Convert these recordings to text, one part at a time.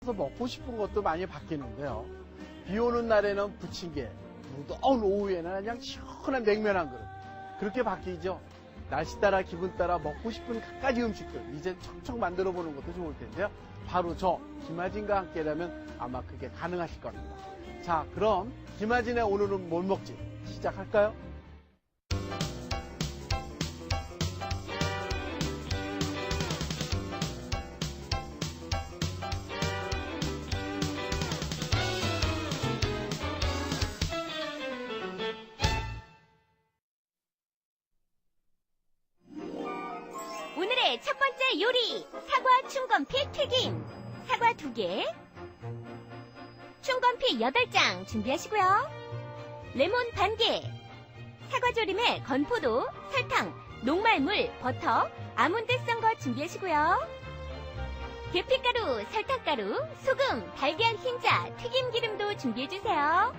그래서 먹고 싶은 것도 많이 바뀌는데요. 비 오는 날에는 부침개, 무더운 오후에는 그냥 시원한 냉면 한 그릇. 그렇게 바뀌죠. 날씨 따라 기분 따라 먹고 싶은 갖가지 음식들 이제 척척 만들어 보는 것도 좋을 텐데요. 바로 저 김아진과 함께라면 아마 그게 가능하실 겁니다. 자, 그럼 김아진의 오늘은 뭘 먹지? 시작할까요? 오늘의 첫 번째 요리, 사과 충건피 튀김. 사과 2개, 충건피 8장 준비하시고요. 레몬 반개, 사과조림에 건포도, 설탕, 녹말물, 버터, 아몬드 썬 거 준비하시고요. 계피가루, 설탕가루, 소금, 달걀 흰자, 튀김기름도 준비해주세요.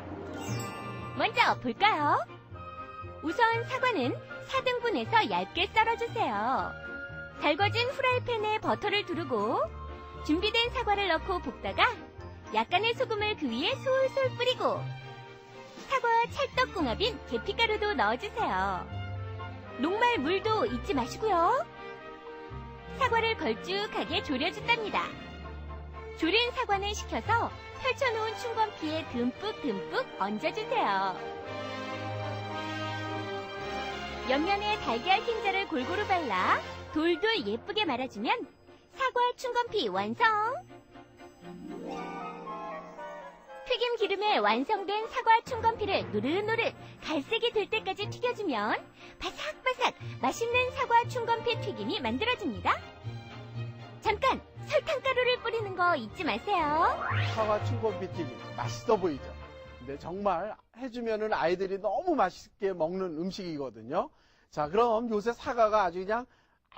먼저 볼까요? 우선 사과는 4등분해서 얇게 썰어주세요. 달궈진 후라이팬에 버터를 두르고 준비된 사과를 넣고 볶다가 약간의 소금을 그 위에 솔솔 뿌리고 사과 찰떡궁합인 계피가루도 넣어주세요. 녹말 물도 잊지 마시고요. 사과를 걸쭉하게 졸여준답니다. 졸인 사과는 식혀서 펼쳐놓은 충건피에 듬뿍 얹어주세요. 옆면에 달걀 흰자를 골고루 발라 돌돌 예쁘게 말아주면 사과 충건피 완성! 튀김 기름에 완성된 사과 충건피를 노릇노릇 갈색이 될 때까지 튀겨주면 바삭바삭 맛있는 사과 충건피 튀김이 만들어집니다. 잠깐 설탕가루를 뿌리는 거 잊지 마세요. 사과 충건피 튀김 맛있어 보이죠? 근데 정말 해주면은 아이들이 너무 맛있게 먹는 음식이거든요. 자, 그럼 요새 사과가 아주 그냥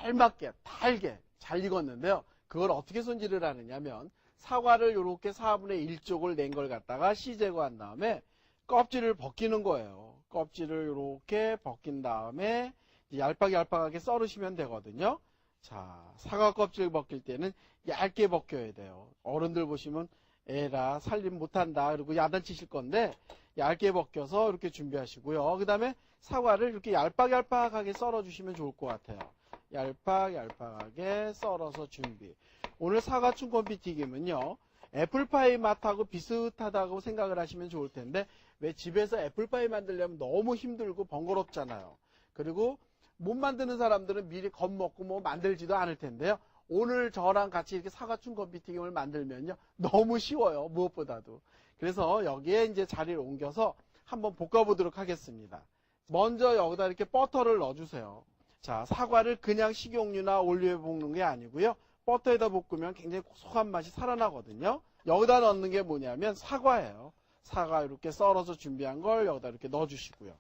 알맞게 달게 잘 익었는데요. 그걸 어떻게 손질을 하느냐면 사과를 이렇게 4분의 1쪽을 낸 걸 갖다가 씨 제거한 다음에 껍질을 벗기는 거예요. 껍질을 이렇게 벗긴 다음에 얄팍얄팍하게 썰으시면 되거든요. 자, 사과 껍질 벗길 때는 얇게 벗겨야 돼요. 어른들 보시면 에라 살림 못한다 그리고 야단치실 건데 얇게 벗겨서 이렇게 준비하시고요. 그 다음에 사과를 이렇게 얄팍얄팍하게 썰어주시면 좋을 것 같아요. 얄팍얄팍하게 썰어서 준비. 오늘 사과 충건피 튀김은요, 애플파이 맛하고 비슷하다고 생각을 하시면 좋을 텐데 왜 집에서 애플파이 만들려면 너무 힘들고 번거롭잖아요. 그리고 못 만드는 사람들은 미리 겁먹고 뭐 만들지도 않을 텐데요. 오늘 저랑 같이 이렇게 사과 충건피 튀김을 만들면요, 너무 쉬워요. 무엇보다도. 그래서 여기에 이제 자리를 옮겨서 한번 볶아보도록 하겠습니다. 먼저 여기다 이렇게 버터를 넣어주세요. 자, 사과를 그냥 식용유나 올리브에 볶는 게 아니고요. 버터에다 볶으면 굉장히 고소한 맛이 살아나거든요. 여기다 넣는 게 뭐냐면 사과예요. 사과 이렇게 썰어서 준비한 걸 여기다 이렇게 넣어주시고요.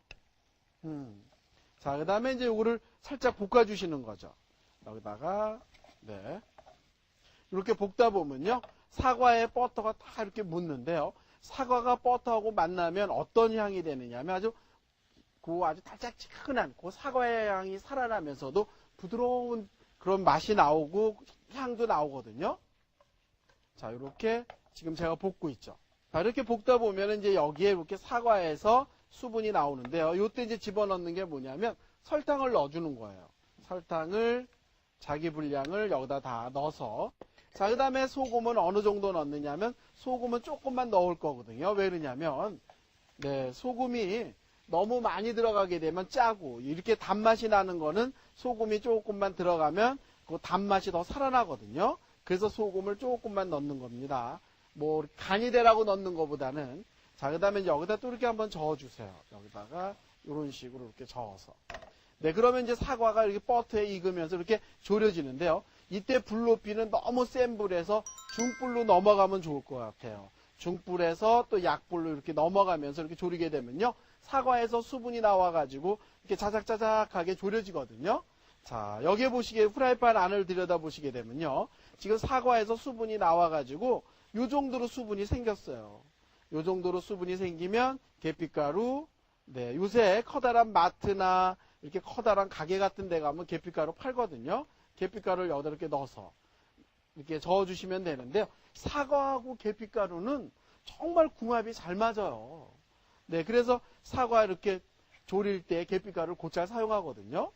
자, 그 다음에 이제 이거를 살짝 볶아주시는 거죠. 여기다가, 네. 이렇게 볶다 보면요. 사과에 버터가 다 이렇게 묻는데요. 사과가 버터하고 만나면 어떤 향이 되느냐면 아주 달짝지근한 그 사과의 향이 살아나면서도 부드러운 그런 맛이 나오고 향도 나오거든요. 자, 이렇게 지금 제가 볶고 있죠. 자, 이렇게 볶다 보면 이제 여기에 이렇게 사과에서 수분이 나오는데요. 이때 이제 집어넣는 게 뭐냐면 설탕을 넣어주는 거예요. 설탕을 자기 분량을 여기다 다 넣어서. 자, 그 다음에 소금은 어느 정도 넣느냐면 소금은 조금만 넣을 거거든요. 왜 그러냐면 네, 소금이 너무 많이 들어가게 되면 짜고 이렇게 단맛이 나는 거는 소금이 조금만 들어가면 그 단맛이 더 살아나거든요. 그래서 소금을 조금만 넣는 겁니다. 뭐 간이 되라고 넣는 것보다는. 자, 그 다음에 여기다 또 이렇게 한번 저어주세요. 여기다가 이런 식으로 이렇게 저어서. 네, 그러면 이제 사과가 이렇게 버터에 익으면서 이렇게 졸여지는데요. 이때 불 높이는 너무 센 불에서 중불로 넘어가면 좋을 것 같아요. 중불에서 또 약불로 이렇게 넘어가면서 이렇게 졸이게 되면요. 사과에서 수분이 나와가지고 이렇게 자작자작하게 졸여지거든요. 자, 여기에 보시기에 후라이팬 안을 들여다보시게 되면요. 지금 사과에서 수분이 나와가지고 요 정도로 수분이 생겼어요. 요 정도로 수분이 생기면 계피가루, 네, 요새 커다란 마트나 이렇게 커다란 가게 같은 데 가면 계피가루 팔거든요. 계피가루를 여기다 이렇게 넣어서 이렇게 저어주시면 되는데요. 사과하고 계피가루는 정말 궁합이 잘 맞아요. 네, 그래서 사과 이렇게 졸일 때 계피가루를 곧잘 사용하거든요.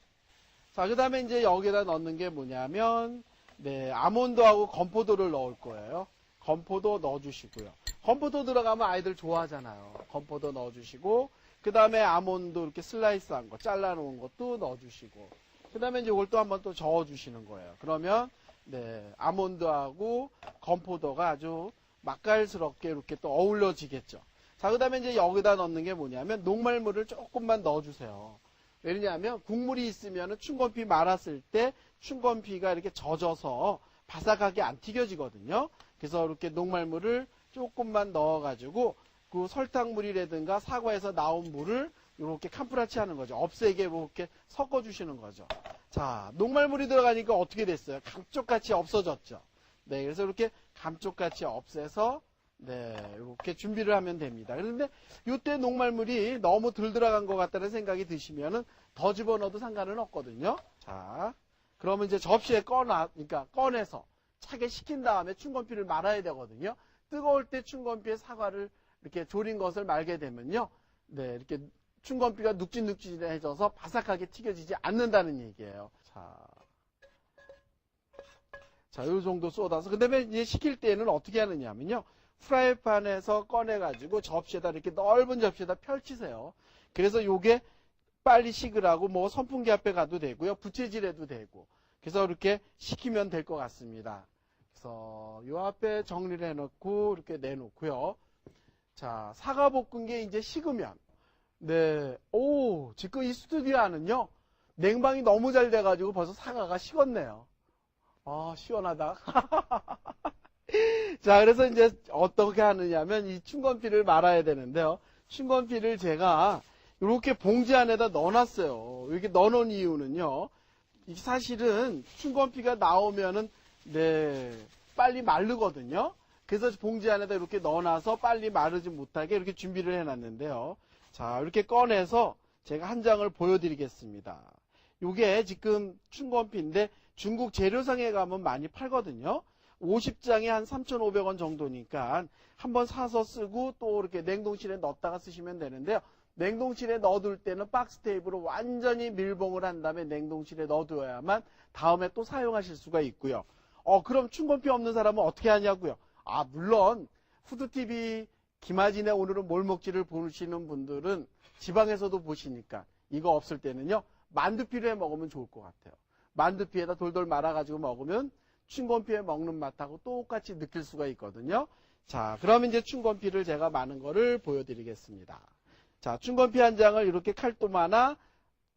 자, 그 다음에 이제 여기에다 넣는 게 뭐냐면, 네, 아몬드하고 건포도를 넣을 거예요. 건포도 넣어주시고요. 건포도 들어가면 아이들 좋아하잖아요. 건포도 넣어주시고, 그 다음에 아몬드 이렇게 슬라이스한 거, 잘라놓은 것도 넣어주시고, 그 다음에 이제 이걸 또 한번 또 저어주시는 거예요. 그러면, 네, 아몬드하고 건포도가 아주 맛깔스럽게 이렇게 또 어울려지겠죠. 자, 그 다음에 이제 여기다 넣는 게 뭐냐면, 녹말물을 조금만 넣어주세요. 왜냐하면 국물이 있으면 춘건피 말았을 때 춘건피가 이렇게 젖어서 바삭하게 안 튀겨지거든요. 그래서 이렇게 녹말물을 조금만 넣어가지고 그 설탕물이라든가 사과에서 나온 물을 이렇게 캄프라치 하는 거죠. 없애게 이렇게 섞어주시는 거죠. 자, 녹말물이 들어가니까 어떻게 됐어요? 감쪽같이 없어졌죠. 네, 그래서 이렇게 감쪽같이 없애서 네, 이렇게 준비를 하면 됩니다. 그런데 이때 녹말물이 너무 덜 들어간 것 같다는 생각이 드시면은 더 집어넣어도 상관은 없거든요. 자, 그러면 이제 접시에 그러니까 꺼내서 차게 식힌 다음에 춘건피를 말아야 되거든요. 뜨거울 때 춘건피에 사과를 이렇게 졸인 것을 말게 되면요. 네, 이렇게 춘건피가 눅진눅진해져서 바삭하게 튀겨지지 않는다는 얘기예요. 자, 요 정도 쏟아서. 그 다음에 이제 식힐 때는 어떻게 하느냐면요. 프라이팬에서 꺼내가지고 접시에다 이렇게 넓은 접시에다 펼치세요. 그래서 요게 빨리 식으라고 뭐 선풍기 앞에 가도 되고요. 부채질해도 되고. 그래서 이렇게 식히면 될 것 같습니다. 그래서 요 앞에 정리를 해놓고 이렇게 내놓고요. 자, 사과 볶은 게 이제 식으면. 네. 오, 지금 이 스튜디오 안은요. 냉방이 너무 잘 돼가지고 벌써 사과가 식었네요. 아, 시원하다. 자, 그래서 이제 어떻게 하느냐면 이 춘건피를 말아야 되는데요. 춘건피를 제가 이렇게 봉지 안에다 넣어놨어요. 이렇게 넣어놓은 이유는요. 사실은 춘건피가 나오면은 네, 빨리 마르거든요. 그래서 봉지 안에다 이렇게 넣어놔서 빨리 마르지 못하게 이렇게 준비를 해놨는데요. 자, 이렇게 꺼내서 제가 한 장을 보여드리겠습니다. 이게 지금 춘건피인데 중국 재료상에 가면 많이 팔거든요. 50장에 한 3,500원 정도니까 한번 사서 쓰고 또 이렇게 냉동실에 넣었다가 쓰시면 되는데요. 냉동실에 넣어둘 때는 박스 테이프로 완전히 밀봉을 한 다음에 냉동실에 넣어둬야만 다음에 또 사용하실 수가 있고요. 그럼 춘건피 없는 사람은 어떻게 하냐고요? 아, 물론 후드TV 김하진의 오늘은 뭘 먹지를 보시는 분들은 지방에서도 보시니까 이거 없을 때는요. 만두피를 해 먹으면 좋을 것 같아요. 만두피에다 돌돌 말아가지고 먹으면 춘건피에 먹는 맛하고 똑같이 느낄 수가 있거든요. 자, 그럼 이제 춘건피를 제가 많은 거를 보여드리겠습니다. 자, 춘건피 한 장을 이렇게 칼도마나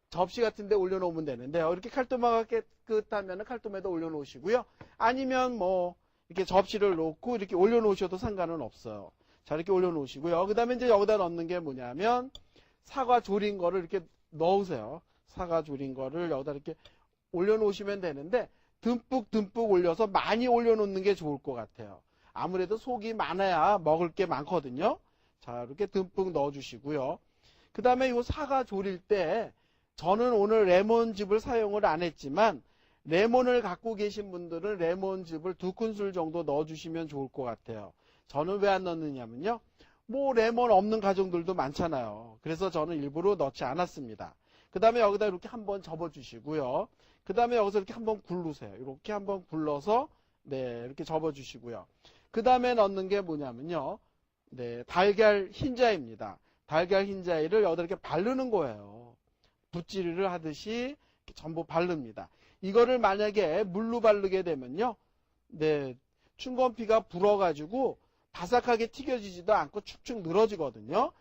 접시 같은 데 올려놓으면 되는데요. 이렇게 칼도마가 깨끗하면 칼도마에다 올려놓으시고요. 아니면 뭐 이렇게 접시를 놓고 이렇게 올려놓으셔도 상관은 없어요. 자, 이렇게 올려놓으시고요. 그 다음에 이제 여기다 넣는 게 뭐냐면 사과 졸인 거를 이렇게 넣으세요. 사과 졸인 거를 여기다 이렇게 올려놓으시면 되는데 듬뿍 올려서 많이 올려놓는 게 좋을 것 같아요. 아무래도 속이 많아야 먹을 게 많거든요. 자, 이렇게 듬뿍 넣어주시고요. 그 다음에 이 사과 졸일 때 저는 오늘 레몬즙을 사용을 안 했지만 레몬을 갖고 계신 분들은 레몬즙을 2큰술 정도 넣어주시면 좋을 것 같아요. 저는 왜 안 넣느냐면요. 뭐 레몬 없는 가정들도 많잖아요. 그래서 저는 일부러 넣지 않았습니다. 그 다음에 여기다 이렇게 한번 접어주시고요. 그 다음에 여기서 이렇게 한번 굴르세요. 이렇게 한번 굴러서 네, 이렇게 접어주시고요. 그 다음에 넣는 게 뭐냐면요. 네, 달걀 흰자입니다. 달걀 흰자를 여기다 이렇게 바르는 거예요. 붓질을 하듯이 전부 바릅니다. 이거를 만약에 물로 바르게 되면요. 네, 춘건피가 불어가지고 바삭하게 튀겨지지도 않고 축축 늘어지거든요.